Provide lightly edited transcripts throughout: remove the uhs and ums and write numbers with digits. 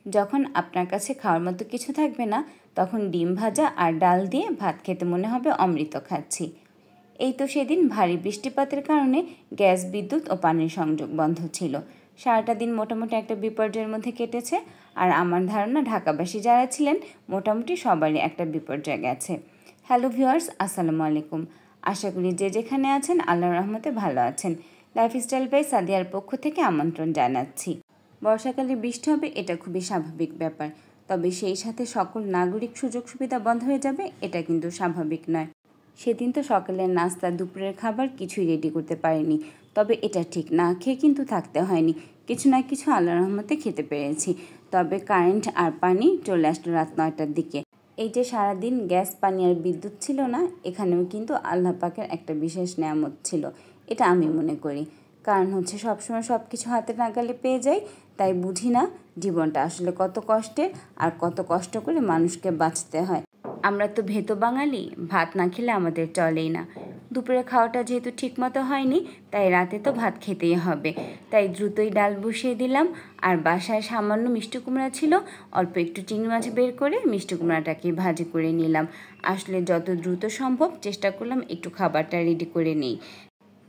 যখন আপনার কাছে খাওয়ার মতো কিছু থাকবে না, তখন ডিম ভাজা আর ডাল দিয়ে ভাত খেতে মনে হবে অমৃত খাচ্ছি। এই তো সেদিন ভারী বৃষ্টিপাতের কারণে গ্যাস, বিদ্যুৎ ও পানির সংযোগ বন্ধ ছিল। সারাটা দিন মোটামুটি একটা বিপর্যয়ের মধ্যে কেটেছে। আর আমার ধারণা ঢাকাবাসী যারা ছিলেন মোটামুটি সবারই একটা বিপর্যয় গেছে। হ্যালো ভিউয়ার্স, আসসালামু আলাইকুম। আশা করি যে যেখানে আছেন আল্লাহর রহমতে ভালো আছেন। লাইফস্টাইল বাই সাদিয়ার পক্ষ থেকে আমন্ত্রণ জানাচ্ছি। বর্ষাকালে বৃষ্টি হবে, এটা খুবই স্বাভাবিক ব্যাপার। তবে সেই সাথে সকল নাগরিক সুযোগ সুবিধা বন্ধ হয়ে যাবে, এটা কিন্তু স্বাভাবিক নয়। সেদিন তো সকালের নাস্তা, দুপুরের খাবার কিছুই রেডি করতে পারিনি। তবে এটা ঠিক, না খেয়ে কিন্তু থাকতে হয়নি। কিছু না কিছু আল্লাহর রহমতে খেতে পেরেছি। তবে কারেন্ট আর পানি চলে আসলো রাত 9টার দিকে। এই যে সারাদিন গ্যাস, পানি আর বিদ্যুৎ ছিল না, এখানেও কিন্তু আল্লাহ পাকের একটা বিশেষ নেয়ামত ছিল, এটা আমি মনে করি। কারণ হচ্ছে সবসময় সব কিছু হাতে নাগালে পেয়ে যাই, তাই বুঝি না জীবনটা আসলে কত কষ্টের আর কত কষ্ট করে মানুষকে বাঁচতে হয়। আমরা তো ভেতো বাঙালি, ভাত না খেলে আমাদের চলেই না। দুপুরে খাওয়াটা যেহেতু ঠিকমতো হয়নি, তাই রাতে তো ভাত খেতেই হবে। তাই দ্রুতই ডাল বসিয়ে দিলাম। আর বাসায় সামান্য মিষ্টি কুমড়া ছিল, অল্প একটু চিংড়ি মাছ বের করে মিষ্টি কুমড়াটাকে ভাজি করে নিলাম। আসলে যত দ্রুত সম্ভব চেষ্টা করলাম একটু খাবারটা রেডি করে নিই।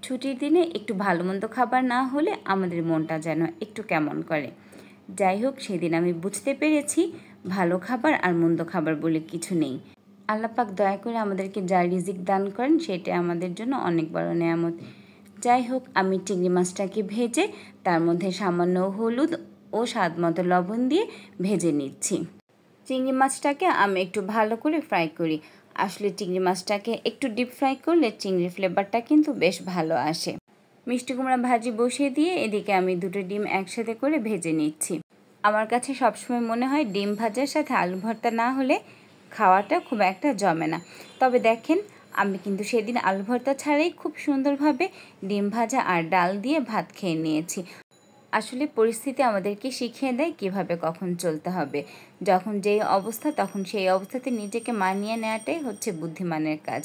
ছুটির দিনে একটু ভালো মন্দ খাবার না হলে আমাদের মনটা যেন একটু কেমন করে। যাই হোক, সেদিন আমি বুঝতে পেরেছি ভালো খাবার আর মন্দ খাবার বলে কিছু নেই। আল্লাহ পাক দয়া করে আমাদেরকে যা রিজিক দান করেন সেটা আমাদের জন্য অনেক বড় নেয়ামত। যাই হোক, আমি চিংড়ি মাছটাকে ভেজে তার মধ্যে সামান্য হলুদ ও স্বাদ মতো লবণ দিয়ে ভেজে নিচ্ছি। চিংড়ি মাছটাকে আমি একটু ভালো করে ফ্রাই করি। আসলে চিংড়ি মাছটাকে একটু ডিপ ফ্রাই করলে চিংড়ির ফ্লেভারটা কিন্তু বেশ ভালো আসে। মিষ্টি কুমড়া ভাজি বসিয়ে দিয়ে এদিকে আমি 2টো ডিম একসাথে করে ভেজে নিচ্ছি। আমার কাছে সবসময় মনে হয় ডিম ভাজার সাথে আলু ভর্তা না হলে খাওয়াটা খুব একটা জমে না। তবে দেখেন, আমি কিন্তু সেদিন আলু ভর্তা ছাড়াই খুব সুন্দরভাবে ডিম ভাজা আর ডাল দিয়ে ভাত খেয়ে নিয়েছি। আসলে পরিস্থিতি আমাদেরকে শিখিয়ে দেয় কিভাবে কখন চলতে হবে। যখন যেই অবস্থা তখন সেই অবস্থাতে নিজেকে মানিয়ে নেওয়াটাই হচ্ছে বুদ্ধিমানের কাজ।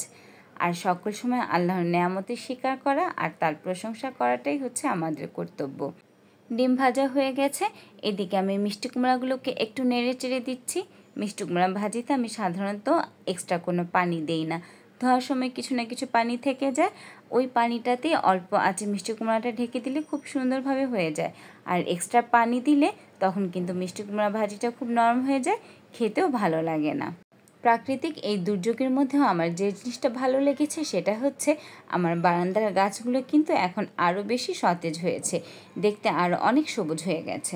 আর সকল সময় আল্লাহর নেয়ামতের স্বীকার করা আর তার প্রশংসা করাটাই হচ্ছে আমাদের কর্তব্য। ডিম ভাজা হয়ে গেছে, এদিকে আমি মিষ্টি কুমড়াগুলোকে একটু নেড়ে চেড়ে দিচ্ছি। মিষ্টি কুমড়া ভাজিতে আমি সাধারণত এক্সট্রা কোনো পানি দেই না। ধোয়ার সময় কিছু না কিছু পানি থেকে যায়, ওই পানিটাতে অল্প আঁচে মিষ্টি কুমড়াটা ঢেকে দিলে খুব সুন্দরভাবে হয়ে যায়। আর এক্সট্রা পানি দিলে তখন কিন্তু মিষ্টি কুমড়া ভাজিটা খুব নরম হয়ে যায়, খেতেও ভালো লাগে না। প্রাকৃতিক এই দুর্যোগের মধ্যেও আমার যে জিনিসটা ভালো লেগেছে সেটা হচ্ছে আমার বারান্দার গাছগুলো কিন্তু এখন আরও বেশি সতেজ হয়েছে, দেখতে আরও অনেক সবুজ হয়ে গেছে।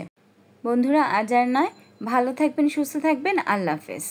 বন্ধুরা, আজ আর নয়, ভালো থাকবেন, সুস্থ থাকবেন, আল্লাহ হাফেজ।